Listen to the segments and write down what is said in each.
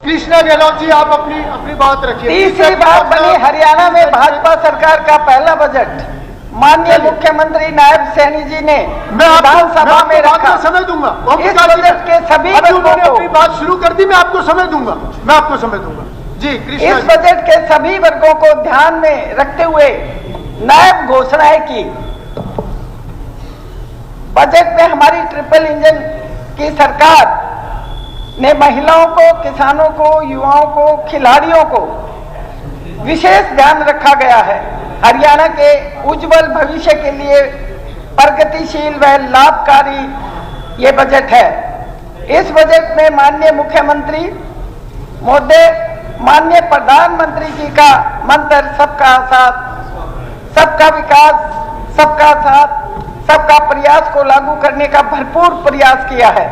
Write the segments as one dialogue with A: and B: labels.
A: कृष्णा गहलोत जी, आप अपनी बात रखिए।
B: तीसरी बार बनी हरियाणा में भाजपा सरकार का पहला बजट माननीय मुख्यमंत्री नायब सैनी जी ने विधानसभा में रखा।
A: समय दूंगा।
B: इस बजट के सभी वर्गों को
A: अपनी बात शुरू कर दी, मैं आपको समय दूंगा। जी कृष्णा,
B: इस बजट के सभी वर्गों को ध्यान में रखते हुए नायब घोषणाएं की। बजट में हमारी ट्रिपल इंजन की सरकार ने महिलाओं को, किसानों को, युवाओं को, खिलाड़ियों को विशेष ध्यान रखा गया है। हरियाणा के उज्जवल भविष्य के लिए प्रगतिशील व लाभकारी ये बजट है। इस बजट में माननीय मुख्यमंत्री महोदय, माननीय प्रधानमंत्री जी का मंत्र सबका साथ, सबका विकास, सबका साथ, सबका प्रयास को लागू करने का भरपूर प्रयास किया है।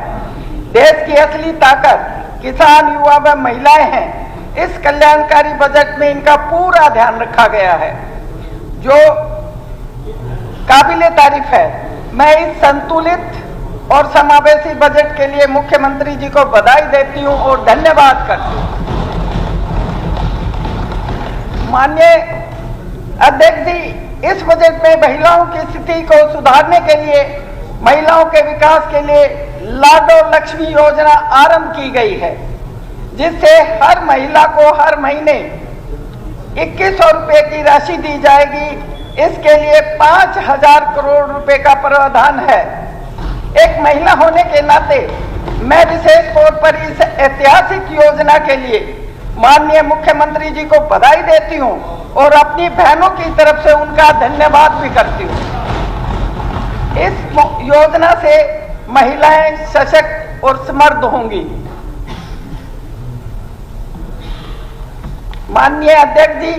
B: देश की असली ताकत किसान, युवा व महिलाएं हैं। इस कल्याणकारी बजट में इनका पूरा ध्यान रखा गया है, जो काबिले तारीफ है। मैं इस संतुलित और समावेशी बजट के लिए मुख्यमंत्री जी को बधाई देती हूं और धन्यवाद करती हूं। माननीय अध्यक्ष जी, इस बजट में महिलाओं की स्थिति को सुधारने के लिए, महिलाओं के विकास के लिए लाडो लक्ष्मी योजना आरंभ की गई है, जिससे हर महिला को हर महीने 2100 रुपए की राशि दी जाएगी। इसके लिए 5000 करोड़ रुपए का प्रावधान है। एक महिला होने के नाते मैं विशेष तौर पर इस ऐतिहासिक योजना के लिए माननीय मुख्यमंत्री जी को बधाई देती हूं और अपनी बहनों की तरफ से उनका धन्यवाद भी करती हूं। इस योजना से महिलाएं सशक्त और समृद्ध होंगी। माननीय अध्यक्ष जी,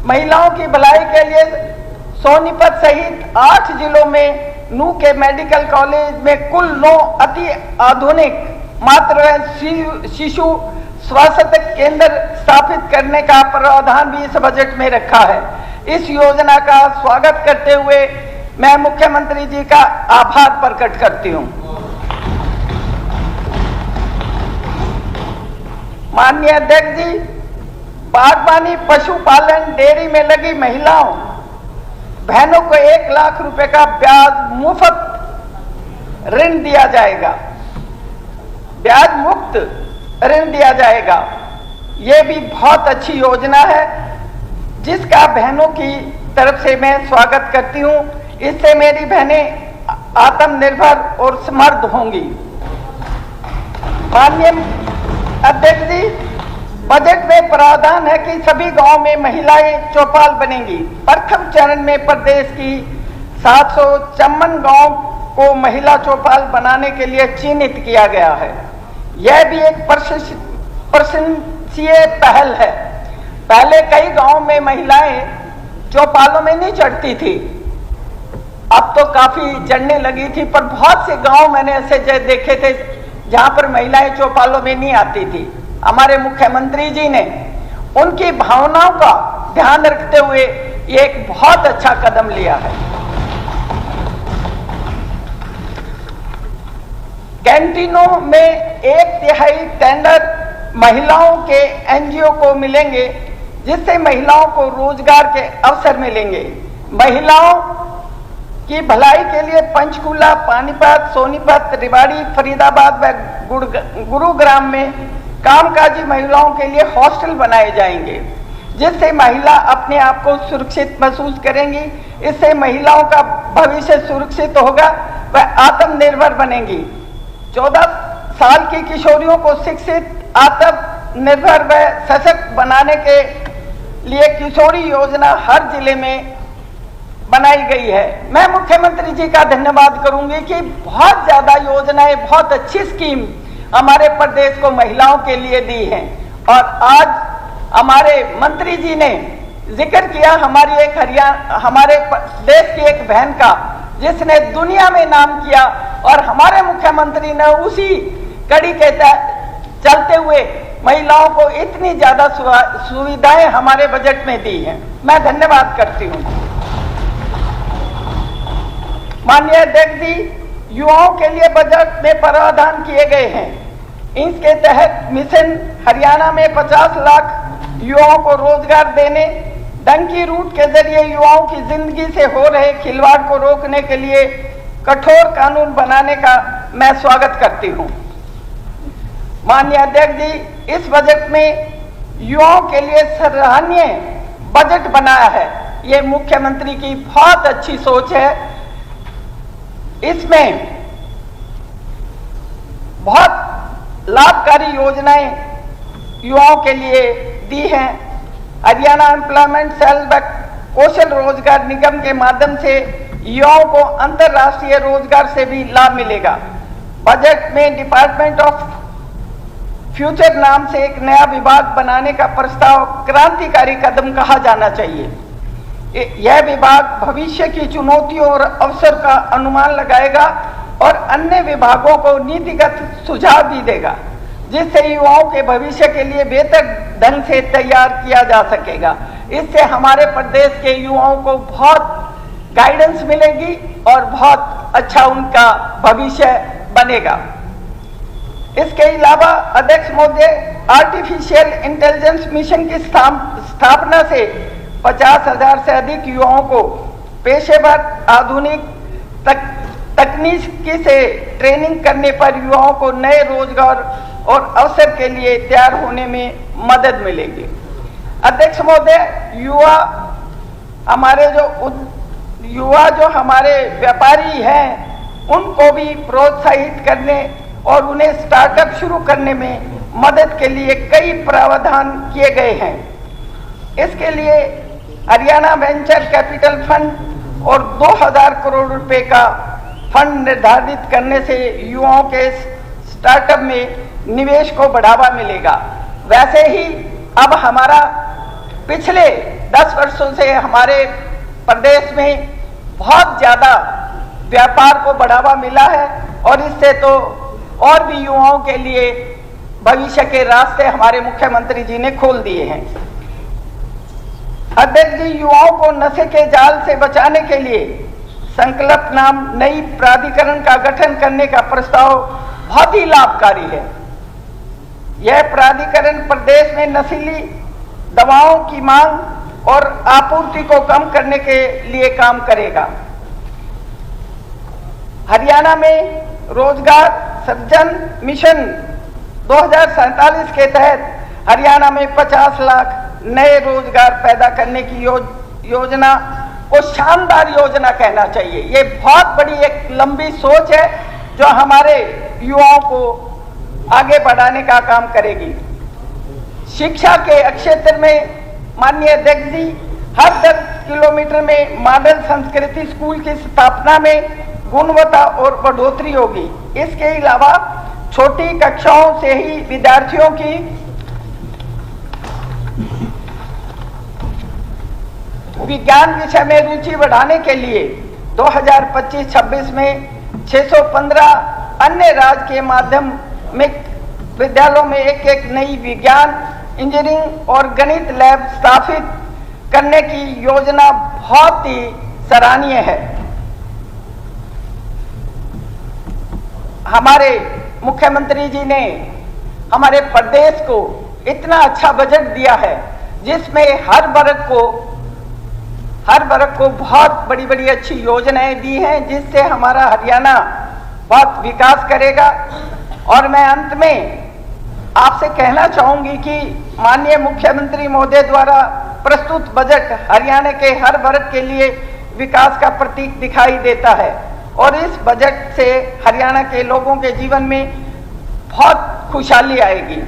B: महिलाओं की भलाई के लिए सोनीपत सहित 8 जिलों में नू के मेडिकल कॉलेज में कुल 9 अति आधुनिक मातृ शिशु स्वास्थ्य केंद्र स्थापित करने का प्रावधान भी इस बजट में रखा है। इस योजना का स्वागत करते हुए मैं मुख्यमंत्री जी का आभार प्रकट करती हूं। माननीय अध्यक्ष जी, बागवानी, पशुपालन, डेयरी में लगी महिलाओं बहनों को 1 लाख रुपए का ब्याज मुफ्त ऋण दिया जाएगा, ब्याज मुक्त ऋण दिया जाएगा। ये भी बहुत अच्छी योजना है, जिसका बहनों की तरफ से मैं स्वागत करती हूं। इससे मेरी बहनें आत्मनिर्भर और समृद्ध होंगी। माननीय अध्यक्ष जी, बजट में प्रावधान है कि सभी गांव में महिलाएं चौपाल बनेंगी। प्रथम चरण में प्रदेश की 754 गांव को महिला चौपाल बनाने के लिए चिन्हित किया गया है। यह भी एक प्रशंसनीय पहल है। पहले कई गांव में महिलाएं चौपालों में नहीं चढ़ती थी, अब तो काफी चढ़ने लगी थी, पर बहुत से गांव मैंने ऐसे देखे थे जहां पर महिलाएं चौपालों में नहीं आती थी। हमारे मुख्यमंत्री जी ने उनकी भावनाओं का ध्यान रखते हुए ये एक बहुत अच्छा कदम लिया है। कैंटीनों में 1/3 टेंडर महिलाओं के एनजीओ को मिलेंगे, जिससे महिलाओं को रोजगार के अवसर मिलेंगे। महिलाओं की भलाई के लिए पंचकुला, पानीपत, सोनीपत, रेवाड़ी, फरीदाबाद व गुरुग्राम में कामकाजी महिलाओं के लिए हॉस्टल बनाए जाएंगे, जिससे महिला अपने आप को सुरक्षित महसूस करेंगी। इससे महिलाओं का भविष्य सुरक्षित होगा, वह आत्मनिर्भर बनेंगी। 14 साल की किशोरियों को शिक्षित, आत्मनिर्भर व सशक्त बनाने के लिए किशोरी योजना हर जिले में बनाई गई है। मैं मुख्यमंत्री जी का धन्यवाद करूंगी कि बहुत ज्यादा योजनाएं, बहुत अच्छी स्कीम हमारे प्रदेश को महिलाओं के लिए दी हैं। और आज हमारे मंत्री जी ने जिक्र किया हमारे देश की एक बहन का, जिसने दुनिया में नाम किया, और हमारे मुख्यमंत्री ने उसी कड़ी के चलते हुए महिलाओं को इतनी ज्यादा सुविधाएं हमारे बजट में दी हैं। मैं धन्यवाद करती हूं। माननीय अध्यक्ष जी, युवाओं के लिए बजट में प्रावधान किए गए हैं। इसके तहत मिशन हरियाणा में 50 लाख युवाओं को रोजगार देने, डंकी रूट के जरिए युवाओं की जिंदगी से हो रहे खिलवाड़ को रोकने के लिए कठोर कानून बनाने का मैं स्वागत करती हूं। माननीय अध्यक्ष जी, इस बजट में युवाओं के लिए सराहनीय बजट बनाया है। ये मुख्यमंत्री की बहुत अच्छी सोच है। इसमें बहुत लाभकारी योजनाएं युवाओं के लिए दी हैं। हरियाणा एम्प्लॉयमेंट सेल व कौशल रोजगार निगम के माध्यम से युवाओं को अंतर्राष्ट्रीय रोजगार से भी लाभ मिलेगा। बजट में डिपार्टमेंट ऑफ फ्यूचर नाम से एक नया विभाग बनाने का प्रस्ताव क्रांतिकारी कदम कहा जाना चाहिए। यह विभाग भविष्य की चुनौतियों और अवसर का अनुमान लगाएगा और अन्य विभागों को नीतिगत सुझाव भी देगा, जिससे युवाओं के भविष्य के लिए बेहतर ढंग से तैयार किया जा सकेगा। इससे हमारे प्रदेश के युवाओं को बहुत गाइडेंस मिलेगी और बहुत अच्छा उनका भविष्य बनेगा। इसके अलावा अध्यक्ष महोदय, आर्टिफिशियल इंटेलिजेंस मिशन की स्थापना से 50,000 से अधिक युवाओं को पेशेवर आधुनिक तकनीकी से ट्रेनिंग करने पर युवाओं को नए रोजगार और अवसर के लिए तैयार होने में मदद मिलेगी। अध्यक्ष महोदय, युवा जो हमारे व्यापारी हैं, उनको भी प्रोत्साहित करने और उन्हें स्टार्टअप शुरू करने में मदद के लिए कई प्रावधान किए गए हैं। इसके लिए हरियाणा वेंचर कैपिटल फंड और 2000 करोड़ रुपए का फंड निर्धारित करने से युवाओं के स्टार्टअप में निवेश को बढ़ावा मिलेगा। वैसे ही अब हमारा पिछले 10 वर्षों से हमारे प्रदेश में बहुत ज़्यादा व्यापार को बढ़ावा मिला है और इससे तो और भी युवाओं के लिए भविष्य के रास्ते हमारे मुख्यमंत्री जी ने खोल दिए हैं। अध्यक्ष जी, युवाओं को नशे के जाल से बचाने के लिए संकल्प नाम नई प्राधिकरण का गठन करने का प्रस्ताव बहुत ही लाभकारी है। यह प्राधिकरण प्रदेश में नशीली दवाओं की मांग और आपूर्ति को कम करने के लिए काम करेगा। हरियाणा में रोजगार सृजन मिशन 2047 के तहत हरियाणा में 50 लाख नए रोजगार पैदा करने की योजना को शानदार योजना कहना चाहिए। ये बहुत बड़ी एक लंबी सोच है जो हमारे युवाओं को आगे बढ़ाने का काम करेगी। शिक्षा के क्षेत्र में माननीय अध्यक्ष जी, हर 10 किलोमीटर में मॉडल संस्कृति स्कूल की स्थापना में गुणवत्ता और बढ़ोतरी होगी। इसके अलावा छोटी कक्षाओं से ही विद्यार्थियों की विज्ञान विषय में रुचि बढ़ाने के लिए 2025-26 में 615 अन्य राजकीय माध्यमिक विद्यालयों में एक नई विज्ञान, इंजीनियरिंग और गणित लैब स्थापित करने की योजना बहुत ही सराहनीय है। हमारे मुख्यमंत्री जी ने हमारे प्रदेश को इतना अच्छा बजट दिया है जिसमें हर वर्ग को बहुत बड़ी बड़ी अच्छी योजनाएं दी हैं, जिससे हमारा हरियाणा बहुत विकास करेगा। और मैं अंत में आपसे कहना चाहूंगी कि माननीय मुख्यमंत्री महोदय द्वारा प्रस्तुत बजट हरियाणा के हर वर्ग के लिए विकास का प्रतीक दिखाई देता है और इस बजट से हरियाणा के लोगों के जीवन में बहुत खुशहाली आएगी।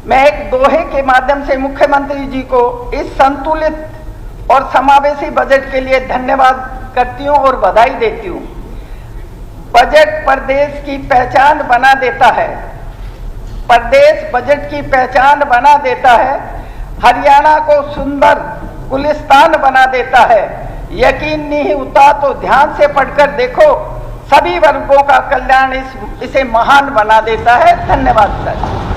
B: मैं एक दोहे के माध्यम से मुख्यमंत्री जी को इस संतुलित और समावेशी बजट के लिए धन्यवाद करती हूं और बधाई देती हूं। बजट प्रदेश की पहचान बना देता है, प्रदेश बजट की पहचान बना देता है, हरियाणा को सुंदर गुलिस्तान बना देता है। यकीन नहीं होता तो ध्यान से पढ़कर देखो, सभी वर्गों का कल्याण इसे महान बना देता है। धन्यवाद सर।